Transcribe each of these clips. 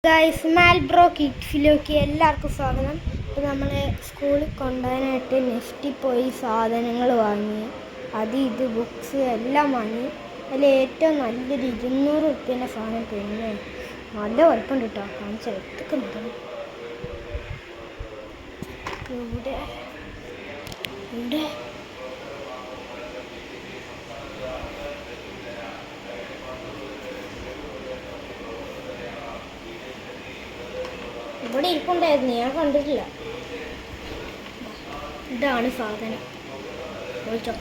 Guys മാൽബ്രോ കിഡ്സിലേക്ക് എല്ലാവർക്കും സ്വാഗതം. ഇപ്പോൾ നമ്മൾ സ്കൂളിൽ കൊണ്ടുപോകാനായിട്ട് നെഫ്റ്റിൽ പോയി സാധനങ്ങൾ വാങ്ങി, ഇത് ബുക്സ് എല്ലാം വാങ്ങി. അതിൽ ഏറ്റവും നല്ലൊരു 200 റുപ്യേൻ്റെ സാധനം പിന്നെ നല്ല വലുപ്പം കിട്ടോ കാണിച്ചാൽ എത്തിക്കുന്നത് ഇവിടെ ഇവിടെ ഇവിടെ ഇരിപ്പുണ്ടായിരുന്നു, ഞാൻ കണ്ടിട്ടില്ല. ഇതാണ് സാധനം. ചോദിച്ചോ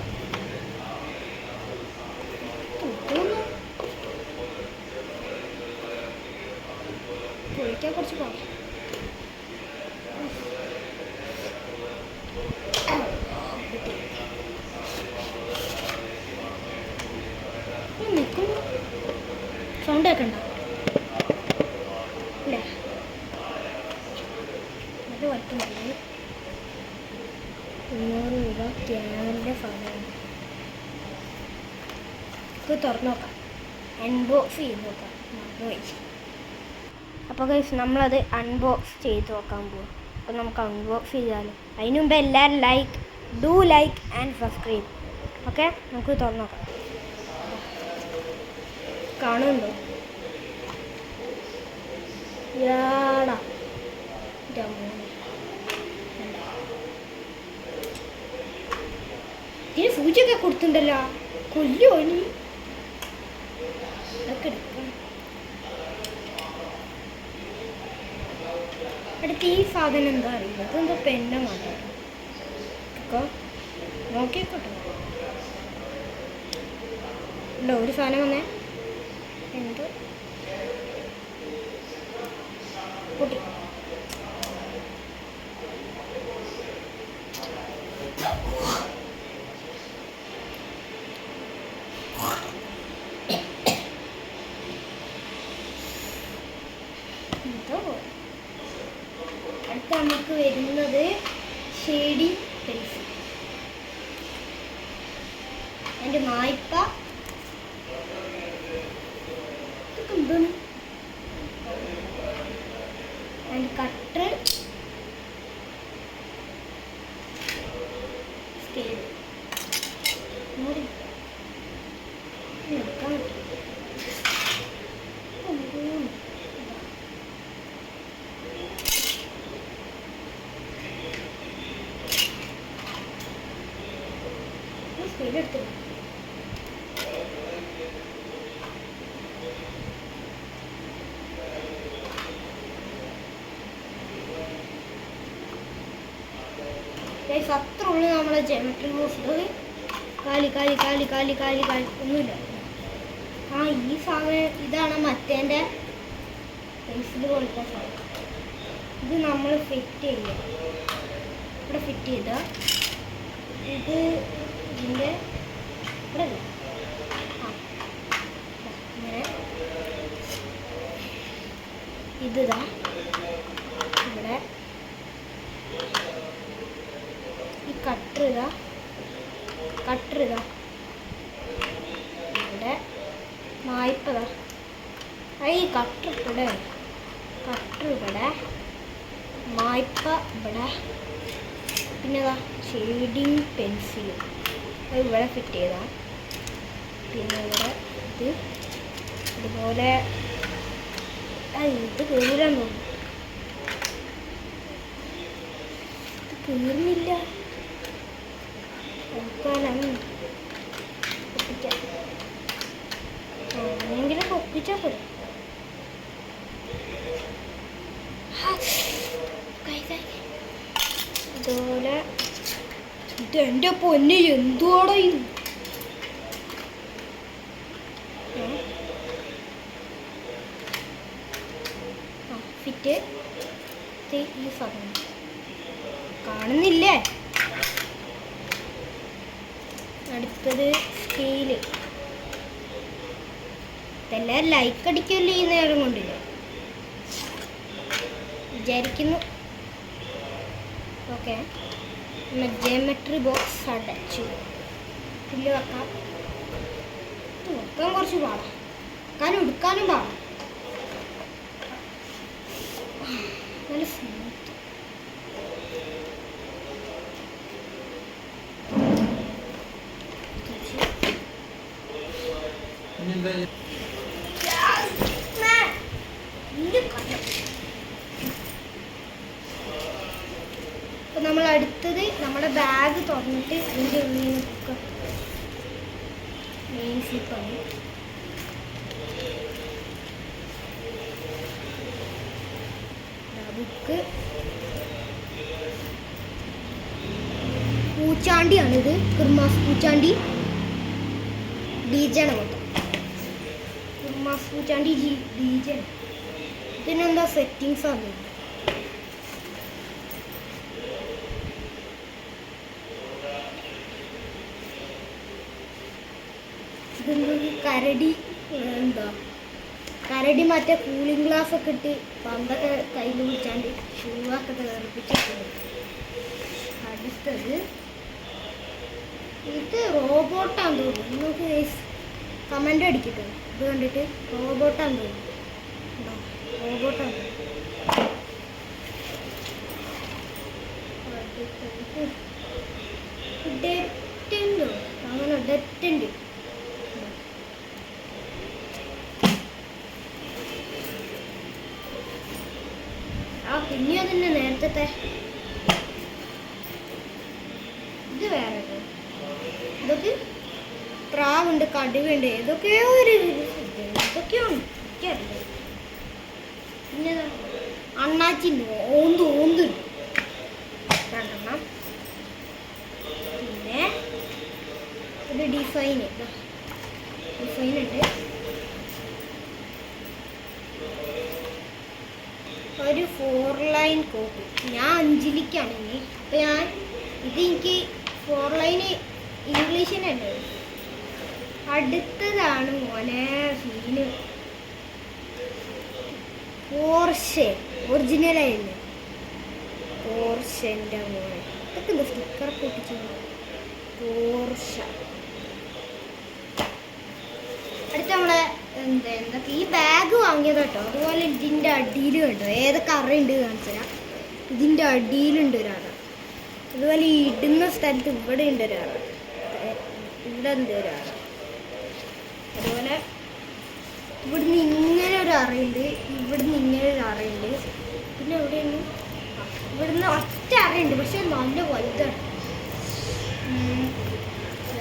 ചോദിക്കാൻ കുറച്ച് പോകാം. നിൽക്കുന്നു സൗണ്ട് കേൾക്കണ്ട അല്ലേ? അത് വട്ടുന്നത് 300 രൂപ ക്യാമറിൻ്റെ സാധനമാണ്. ഇത് തുറന്നു നോക്കാം, അൺബോക്സ് ചെയ്ത് നോക്കാം. മറന്നുപോയി. അപ്പോൾ ഗൈസ് നമ്മളത് അൺബോക്സ് ചെയ്ത് നോക്കാൻ പോകും. അപ്പോൾ നമുക്ക് അൺബോക്സ് ചെയ്താലോ. അതിന് മുമ്പ് എല്ലാവരും ലൈക്ക് ആൻഡ് സബ്സ്ക്രൈബ്. ഓക്കെ, നമുക്ക് തുറന്നു നോക്കാം. കാണുന്നുണ്ടോ? യാടാ ഇതിന് സൂചിയൊക്കെ കൊടുത്തിട്ടുണ്ടല്ലോ. കൊല്ലോ ഇനി ഇതൊക്കെ എടുക്കാം. അടുത്ത് ഈ സാധനം എന്താ അറിയില്ല, ഇതെന്തോ പെന്ന മാറ്റാം. നോക്കിക്കോട്ടെ. ഉണ്ടോ ഒരു സാധനം വന്നേ? എന്തോ പൊട്ടി. അടുത്ത നമുക്ക് വരുന്നത് ഷെയ്ഡിങ് പെൻസിൽ. അതിൻ്റെ മായ്പ ഇതൊക്കെ എന്താണ്? അതിൻ്റെ കട്ടർ, സ്കെയിൽ എടുക്കാൻ പറ്റും. എടുത്തില്ല. അത്ര ഉള്ളു നമ്മളെ ജെമട്രി ബോക്സ്. കാലി ഒന്നുമില്ല. ഈ സാധനം ഇതാണ് മറ്റേൻ്റെ പെൻസിൽ പോലത്തെ സാധനം. ഇത് നമ്മൾ ഫിറ്റ് ചെയ്യുക. ഇവിടെ ഫിറ്റ് ചെയ്ത ഇത് ഇതിൻ്റെ ഇവിടെ അല്ല. ഇങ്ങനെ ഇതാ ഇവിടെ ഈ കട്ടർ ഇതാ ഇവിടെ മായ്പതാ. ഈ കട്ടർ ഇവിടെ മായ്പ ഇവിടെ. പിന്നെ ഷെയ്ഡിങ് പെൻസിൽ അത് ഇവിടെ ഫിറ്റ് ചെയ്താൽ. പിന്നെ ഇവിടെ ഇതുപോലെ ഇത് കീറാൻ തോന്നും. ഇത് കീറുന്നില്ല. ഒപ്പിക്കാം. അങ്ങനെയെങ്കിലും ഒപ്പിച്ചാൽ പോരെ. ഇതുപോലെ ഇതെൻ്റെ പൊന്നെ എന്തുവാടോ ഇത്? ഫിറ്റ് ഈ സാധനം കാണുന്നില്ലേ? അടുത്തത് സ്കെയില്. ഇതെല്ലാവരും ലൈക്ക് അടിക്കുമല്ലോ ഈ നേരം കൊണ്ടില്ല വിചാരിക്കുന്നു. ഓക്കെ, ജെമട്രി ബോക്സ് അടച്ചു. പുല്ല് വെക്കാം. വെക്കാൻ കുറച്ച് പാടാം, വെക്കാനും എടുക്കാനും പാടാം. സ്മൂത്ത്. അപ്പം നമ്മൾ അടുത്തത് നമ്മുടെ ബാഗ് തുറന്നിട്ട് അതിൻ്റെ ഉള്ളിൽ ബുക്ക് മെയിൻ സ്ലിപ്പാണ്. ബുക്ക് പൂച്ചാണ്ടിയാണിത്, കുർമാസ് പൂച്ചാണ്ടി ഡീജാണ് മൊത്തം. കുർമാസ് പൂച്ചാണ്ടി ഡീജാണ്. ഇതിനെന്താ സെറ്റിങ്സ് ആണ്. ഇതെന്തൊരു കരടി, എന്താ കരടി മറ്റേ കൂളിംഗ് ഗ്ലാസ് ഒക്കെ ഇട്ട് പന്തൊക്കെ കയ്യിൽ പിടിച്ചാണ്ട് ഷൂവൊക്കെ തെറിപ്പിച്ചിട്ടുണ്ട്. അടുത്തത് ഇത് റോബോട്ടാന്ന് തോന്നുന്നു. നമുക്ക് കമൻ്റ് അടിക്കട്ടെ ഇത് കണ്ടിട്ട്. റോബോട്ടാന്ന് തോന്നുന്നു. റോബോട്ടാണ്. ഡെറ്റുണ്ടോ? അങ്ങനെ ഡെറ്റുണ്ട്. പിന്നെ അതിൻ്റെ നേരത്തെ ഇത് വേറെ ഇതൊക്കെ പ്രാവുണ്ട്, കടുവയുണ്ട്, ഏതൊക്കെയോ ഒരു ഇതൊക്കെയോ ഉണ്ട് എനിക്കറിയില്ല. പിന്നെ അണ്ണാച്ചിണ്ട്, ഓന്ത് രണ്ടെണ്ണം. പിന്നെ ഒരു ഡിസൈനുണ്ട്. ഒരു 4 ലൈൻ കോപ്പി. ഞാൻ 5ലേക്കാണ് ഇനി. അപ്പം ഞാൻ എനിക്ക് 4 ലൈന് ഇംഗ്ലീഷിനല്ലേ. അടുത്തതാണ് മോനെ സീന്. പോർഷെ ഒറിജിനലായിരുന്നു. പോർഷൻ്റെ മോനെ ഇതൊക്കെ എന്താ സ്റ്റിക്കറൊക്കെ ഒട്ടിച്ചു. പോർഷ. അടുത്ത നമ്മളെ എന്തൊക്കെ ഈ ബാഗ് വാങ്ങിയത് കേട്ടോ. അതുപോലെ ഇതിൻ്റെ അടിയിൽ കണ്ടോ ഏതൊക്കെ അറയുണ്ട് കാണിച്ചാൽ. ഇതിൻ്റെ അടിയിലുണ്ട് ഒരാൾ. അതുപോലെ ഈ ഇടുന്ന സ്ഥലത്ത് ഇവിടെ ഉണ്ട് ഒരാൾ. ഇവിടെ ഉണ്ട് ഒരാൾ. അതുപോലെ ഇവിടുന്ന് ഇങ്ങനെ ഒരു അറയുണ്ട്, ഇവിടുന്ന് ഇങ്ങനെ ഒരു അറയുണ്ട്. പിന്നെ എവിടെയാണ് ഇവിടുന്ന് ഒറ്റ അറയുണ്ട്, പക്ഷെ നല്ല വലുതാണ്.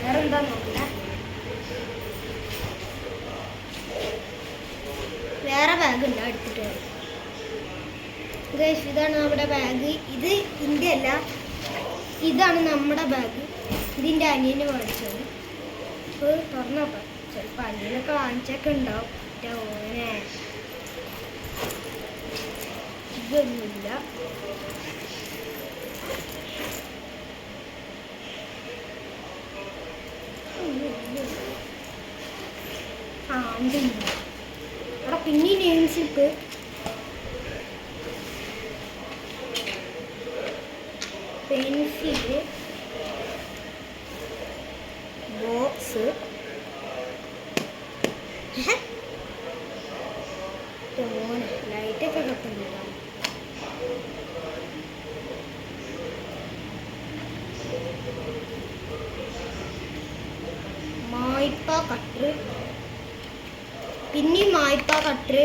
വേറെന്താ നോക്കട്ടെ. വേറെ ബാഗ് ഉണ്ട് എടുത്തിട്ട്. ഇതാണ് നമ്മുടെ ബാഗ്. ഇത് ഇതിൻ്റെ അല്ല, ഇതാണ് നമ്മുടെ ബാഗ്. ഇതിൻ്റെ അനിയന് മേടിച്ചത്. ഇപ്പോൾ തുറന്നോക്കാം. ചിലപ്പോൾ അനിയനൊക്കെ വാങ്ങിച്ചൊക്കെ ഉണ്ടാവും. ഓനെ ഇതൊന്നുമില്ല. ഇതില്ല. അവിടെ പിന്നെ നെയിം സ്ലിപ്പ്, പെൻസില്, ബോക്സ്, ലൈറ്റൊക്കെ കത്തുന്നില്ല. മായ്പ കട്ടർ, പിന്നെ മായ്പ കട്ടർ,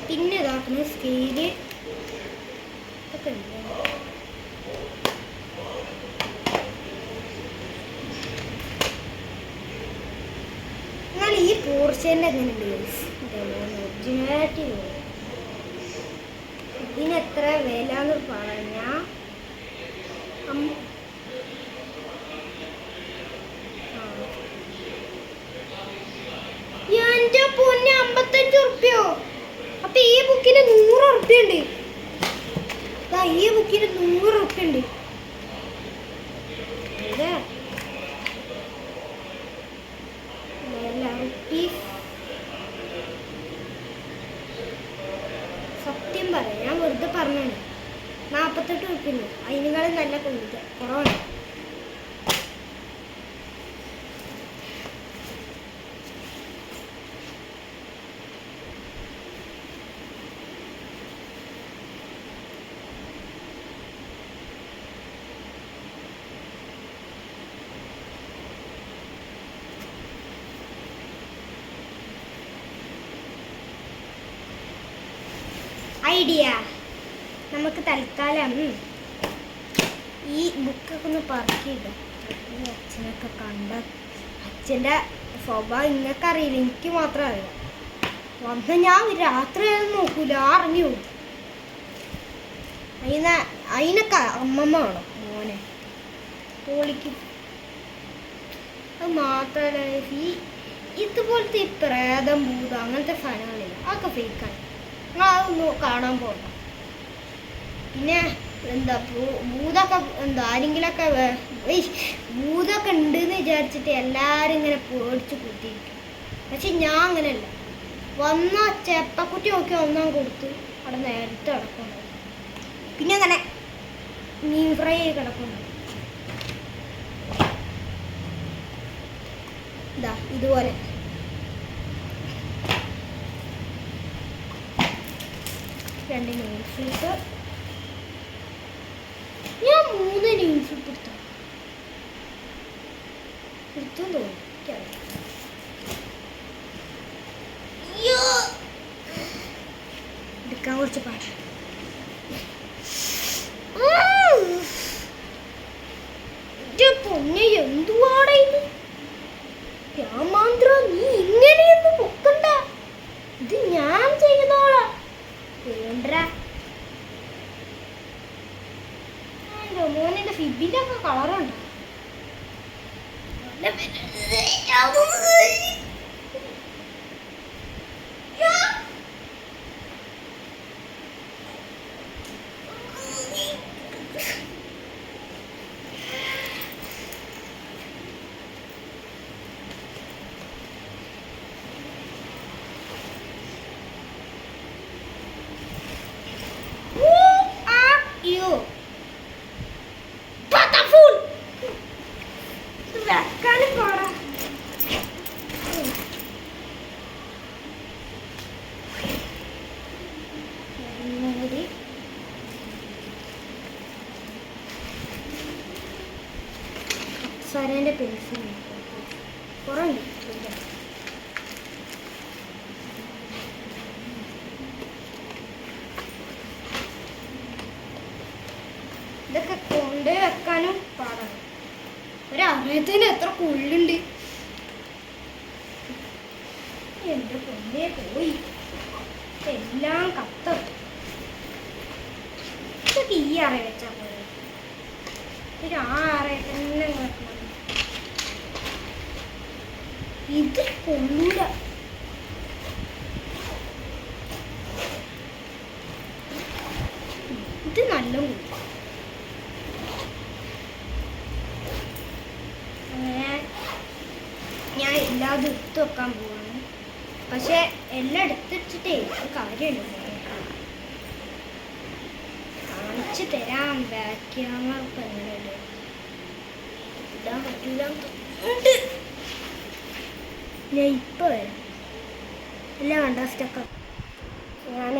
പിന്നെ ഇതാക്കുന്ന സ്കെയില് ഒക്കെ ഉണ്ട്. എന്നാൽ ഈ പോർഷൻ്റെ എങ്ങനെ ഉണ്ട് ഒറിജിനാലിറ്റി. ഇതിനെത്ര വില എന്ന് പറഞ്ഞാൽ എൻ്റെ പൊന്നെ 55 ഉറുപ്പ്യോ. അപ്പൊ ഈ ബുക്കിന് 100 ഉറുപ്പ്യുണ്ട്. ഈ ബുക്കിന് 100 ഉറുപ്പ്യുണ്ട്. സത്യം പറയാം, ഞാൻ വെറുതെ പറഞ്ഞാണ്. 48 ഉറുപ്പ്യുണ്ട്. അതിനേക്കാളും നല്ല കുറവാണ്. ഐഡിയ. നമുക്ക് തൽക്കാലം ഈ ബുക്കൊക്കെ ഒന്ന് പറക്കിയിടാം. അച്ഛനൊക്കെ കണ്ട അച്ഛൻ്റെ സ്വഭാവം നിങ്ങൾക്ക് അറിയില്ല, എനിക്ക് മാത്രം അറിയാം. വന്ന് ഞാൻ രാത്രി നോക്കൂല, അറിഞ്ഞു പോകും. അതിനൊക്കെ അമ്മമ്മ വേണം മോനെ തോളിക്ക്. അത് മാത്രമല്ല ഈ ഇതുപോലത്തെ ഈ പ്രേതം ഭൂതം അങ്ങനത്തെ സാധനങ്ങളില്ല, അതൊക്കെ ഫേക്കാണ്. നിങ്ങളതൊന്നും കാണാൻ പോകണ്ട. പിന്നെ എന്താ ഭൂതമൊക്കെ എന്താ ആരെങ്കിലൊക്കെ ഭൂതമൊക്കെ ഉണ്ടെന്ന് വിചാരിച്ചിട്ട് എല്ലാവരും ഇങ്ങനെ പേടിച്ച് കൂട്ടിയിരിക്കും. പക്ഷെ ഞാൻ അങ്ങനെയല്ല. വന്ന ചെപ്പക്കുട്ടി നോക്കി ഒന്നാം കൊടുത്ത് അവിടെ നേരത്തെ കിടക്കുന്നുണ്ടാവും. പിന്നെ അങ്ങനെ മീൻ ഫ്രൈ കിടക്കുന്നുണ്ടാവും. ഇതാ ഇതുപോലെ രണ്ട് ന്യൂസ്. ഞാൻ 3 ന്യൂസ് എടുത്തു തോന്നിക്കാം. എടുക്കാൻ കുറച്ച് പാട്ട്. പൊന്നെ എന്തുവാടാ ഇത്? രാമാന്ദ്ര, നീ ഇങ്ങനെയൊന്നും പൊക്കണ്ട. ഇത് ഞാൻ ചെയ്യുന്നോളാ. വേണ്ട മോനെ ഫിബിന്റെ ഒക്കെ കളറുണ്ട്. സരേൻ്റെ പെൻസിൽ കുറേ ഇതൊക്കെ കൊണ്ട് വെക്കാനും പാടാണ്. ഒരറിയത്തിന് എത്ര കുള്ളുണ്ട്. എൻ്റെ പൊന്നെ പോയി എല്ലാം കത്തും. ഇതൊക്കെ ഈ അറ വെച്ചാൽ പോലെ ആ അറയിൽ തന്നെ നോക്കണം. ഇത് കൊള്ളൂല. ഇത് നല്ല ഞാൻ എല്ലാം എടുത്ത് വെക്കാൻ പോവാണ്. പക്ഷെ എല്ലാം എടുത്തിട്ടേ കാര്യമുണ്ട്. കാണിച്ചു തരാം ബാക്ക് ക്യാമറ എങ്ങനെയുണ്ട്. ഇടാൻ പറ്റൂല. ഞാൻ ഇപ്പോൾ വരാം. എല്ലാം വേണ്ട സ്റ്റൊക്കെ ഞാൻ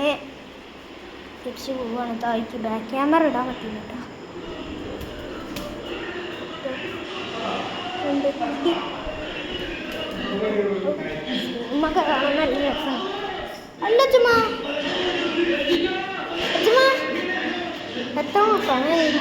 തിരിച്ച് പോവുകയാണ്. താഴേക്ക് ബാക്ക് ക്യാമറ ഇടാൻ പറ്റില്ല കേട്ടോ. സിനിമയൊക്കെ കാണാൻ നല്ല രസമാണ്. അല്ല ചുമ്മാ എത്ര സമയം